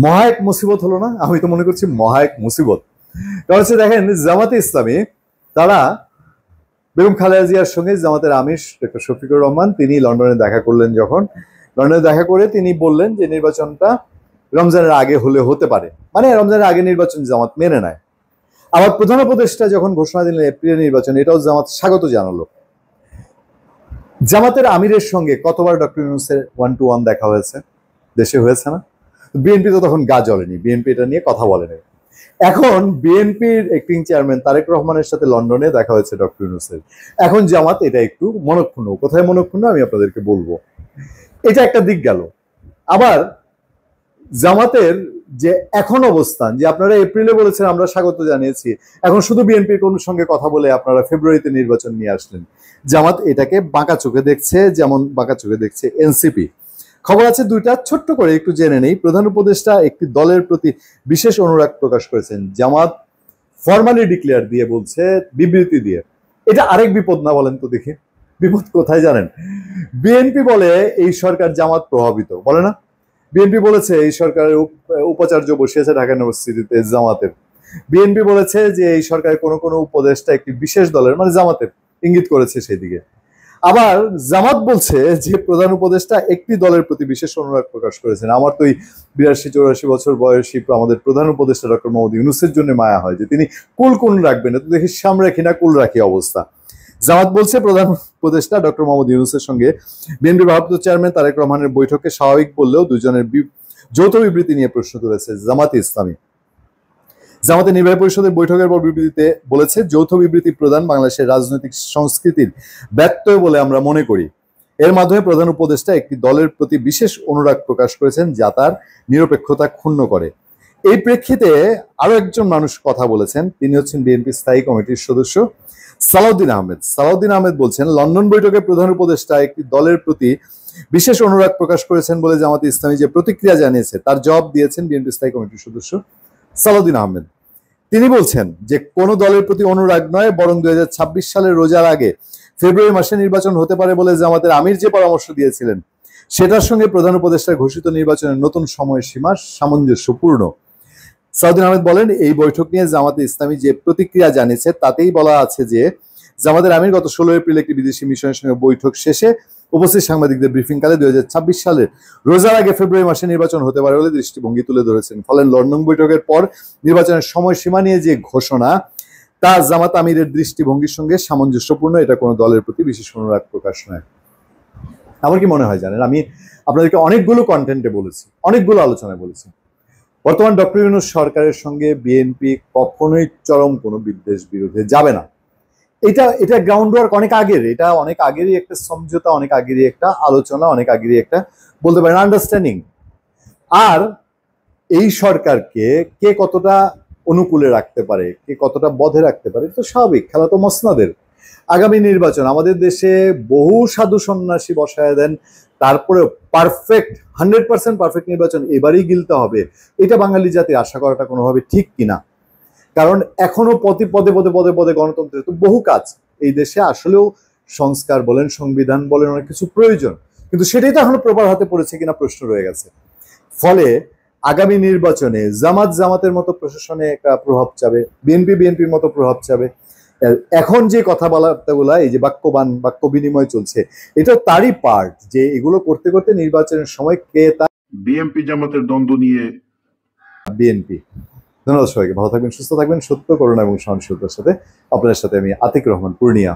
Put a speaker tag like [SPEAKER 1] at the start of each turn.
[SPEAKER 1] মহা এক মুসিবত হলো না? আমি তো মনে করছি মহা এক মুসিবত। কারণ হচ্ছে দেখেন, জামাতে ইসলামী তারা বেগম খালেদা জিয়ার সঙ্গে জামাতের আমির ডক্টর শফিকুর রহমান তিনি লন্ডনে দেখা করলেন। যখন লন্ডনে দেখা করে তিনি বললেন যে নির্বাচনটা রমজানের আগে হলে হতে পারে, মানে রমজানের আগে নির্বাচন জামাত মেনে নেয়। আবার প্রধান উপদেষ্টা যখন ঘোষণা দিলেন এপ্রিলে নির্বাচন, এটাও জামাত স্বাগত জানালো। জামাতের আমিরের সঙ্গে কতবার ডক্টর ইউনূসের 1-to-1 দেখা হয়েছে, দেশে হয়েছে না? বিএনপি তো তখন গা জ্বলেনি, বিএনপি এটা নিয়ে কথা বলেনি। এখন বিএনপির অ্যাক্টিং চেয়ারম্যান তারেক রহমানের সাথে লন্ডনে দেখা হয়েছে ডক্টর ইউনূসের। এখন জামাত এটা একটু মনক্ষুণ্ণ। কোথায় মনক্ষুণ্ণ আমি আপনাদেরকে বলবো। এটা একটা দিক গেল। আবার জামাতের যে এখন অবস্থান, যে আপনারা এপ্রিলে বলেছেন আমরা স্বাগত জানিয়েছি, এখন শুধু বিএনপির কোন সঙ্গে কথা বলে আপনারা ফেব্রুয়ারিতে নির্বাচন নিয়ে আসলেন। জামাত এটাকে বাঁকা চোখে দেখছে, যেমন বাঁকা চোখে দেখছে এনসিপি। খবর আছে দুইটা, ছোট্ট করে একটু জেনে নেই। প্রধান উপদেষ্টা একটি দলের প্রতি বিশেষ অনুরাগ প্রকাশ করেছেন, জামাত ফরমালি ডিক্লেয়ার দিয়ে বলছে, বিবৃতি দিয়ে। এটা আরেক বিপদ না? বলেন তো দেখি, বিপদ কোথায় জানেন? বিএনপি বলে এই সরকার জামাত প্রভাবিত, বলে না? বিএনপি বলেছে এই সরকারের উপাচার্য বসিয়েছে ঢাকা ইউনিভার্সিটিতে জামাতের। বিএনপি বলেছে যে এই সরকারের কোনো কোনো উপদেষ্টা একটি বিশেষ দলের, মানে জামাতের, ইঙ্গিত করেছে সেই দিকে। আবার জামাত বলছে যে প্রধান উপদেষ্টা একটি দলের প্রতি বিশেষ অনুরাগ প্রকাশ করেছেন। আমার তো এই 82-84 বছর বয়সী আমাদের প্রধান উপদেষ্টা ডক্টর মোহাম্মদ ইউনূসের জন্য মায়া হয় যে তিনি কুল কোন রাখবেন, তো দেখি সাম রাখি না কুল রাখি অবস্থা। জামাত বলছে প্রধান উপদেষ্টা ডক্টর মোহাম্মদ ইউনূসের সঙ্গে বিএনপি ভারপ্রাপ্ত চেয়ারম্যান তারেক রহমানের বৈঠকে স্বাভাবিক বললেও দুজনের যৌথ বিবৃতি নিয়ে প্রশ্ন তুলেছে জামাতে ইসলামী। জামাতের নির্বাহী পরিষদের বৈঠকের পর বিবৃতিতে বলেছে, যৌথ বিবৃতি প্রদান বাংলাদেশের রাজনৈতিক সংস্কৃতির ব্যত্যয় বলে আমরা মনে করি। এর মাধ্যমে প্রধান উপদেষ্টা একটি দলের প্রতি বিশেষ অনুরাগ প্রকাশ করেছেন যা তার নিরপেক্ষতা ক্ষুণ্ণ করে। এই প্রেক্ষিতে আরো একজন মানুষ কথা বলেছেন, তিনি হচ্ছেন বিএনপি স্থায়ী কমিটির সদস্য সালাউদ্দিন আহমেদ। সালাউদ্দিন আহমেদ বলছেন, লন্ডন বৈঠকে প্রধান উপদেষ্টা একটি দলের প্রতি বিশেষ অনুরাগ প্রকাশ করেছেন বলে জামাতে ইসলামী যে প্রতিক্রিয়া জানিয়েছে তার জবাব দিয়েছেন বিএনপি স্থায়ী কমিটির সদস্য সালাউদ্দিন আহমেদ। তিনি বলছেন যে কোনো দলের প্রতি অনুরাগ নয়, বরং 2026 সালের রোজার আগে ফেব্রুয়ারি মাসে নির্বাচন হতে পারে বলে জামাতের আমির যে পরামর্শ দিয়েছিলেন সেটার সঙ্গে প্রধান উপদেষ্টার ঘোষিত নির্বাচনের নতুন সময়সীমা সামঞ্জস্যপূর্ণ। সালাউদ্দিন আহমেদ বলেন, এই বৈঠক নিয়ে জামাতে ইসলামী যে প্রতিক্রিয়া জানিয়েছে তাতেই বলা আছে যে জামাতের আমির গত 16 এপ্রিল একটি বিদেশি মিশনের সঙ্গে বৈঠক শেষে উপস্থিত সাংবাদিকদের ব্রিফিংকালে 2026 সালের রোজার আগে ফেব্রুয়ারি মাসে নির্বাচন হতে পারে বলে দৃষ্টিভঙ্গি তুলে ধরেছেন। ফলে লন্ডন বৈঠকের পর নির্বাচনের সময়সীমা নিয়ে যে ঘোষণা তা জামাত আমিরের দৃষ্টিভঙ্গির সঙ্গে সামঞ্জস্যপূর্ণ, এটা কোনো দলের প্রতি বিশেষ অনুরাগ প্রকাশ নয়। আমার কি মনে হয় জানেন, আমি আপনাদেরকে অনেকগুলো কন্টেন্টে বলেছি, অনেকগুলো আলোচনায় বলেছি, বর্তমান ডক্টর ইউনূস সরকারের সঙ্গে বিএনপি কখনোই চরম কোনো বিদ্বেষ বিরোধে যাবে না। এটা গ্রাউন্ড ওয়ার্ক অনেক আগের, এটা অনেক আগেরই একটা সমঝোতা, অনেক আগেরই একটা আলোচনা, অনেক আগেরই একটা বলতে পারেন আন্ডারস্ট্যান্ডিং। আর এই সরকারকে কে কতটা অনুকূলে রাখতে পারে, কে কতটা বধে রাখতে পারে, তো স্বাভাবিক, খেলা তো মসনাদের। আগামী নির্বাচন আমাদের দেশে বহু সাধু সন্ন্যাসী বসায় দেন, তারপরে পারফেক্ট 100% পারফেক্ট নির্বাচন এবারই গিলতে হবে, এটা বাঙালি জাতি আশা করাটা কোনোভাবে ঠিক কিনা। কারণ এখনো পদে পদে পদে পদে পদে গণতন্ত্রের তো বহু কাজ এই দেশে, আসলেও সংস্কার বলেন, সংবিধান বলেন, অনেক কিছু প্রয়োজন, কিন্তু সেটাই তো এখনো প্রপার হাতে পড়েছে কিনা প্রশ্ন রয়ে গেছে। ফলে আগামী নির্বাচনে জামাত জামাতের মতো প্রশাসনে একটা প্রভাব চাবে, বিএনপি বিএনপির মতো প্রভাব চাবে। এখন যে কথাবার্তাগুলা, এই যে বাক্য বিনিময় চলছে, এটা তারই পার্ট, যে এগুলো করতে করতে নির্বাচনের সময় কে তার
[SPEAKER 2] বিএনপি জামাতের দ্বন্দ্ব নিয়ে
[SPEAKER 1] বিএনপি। ধন্যবাদ সবাইকে, ভালো থাকবেন, সুস্থ থাকবেন, সত্য, করুণা এবং সহনশীলতার সাথে। আপনাদের সাথে আমি আতিক রহমান, পূর্ণিয়া।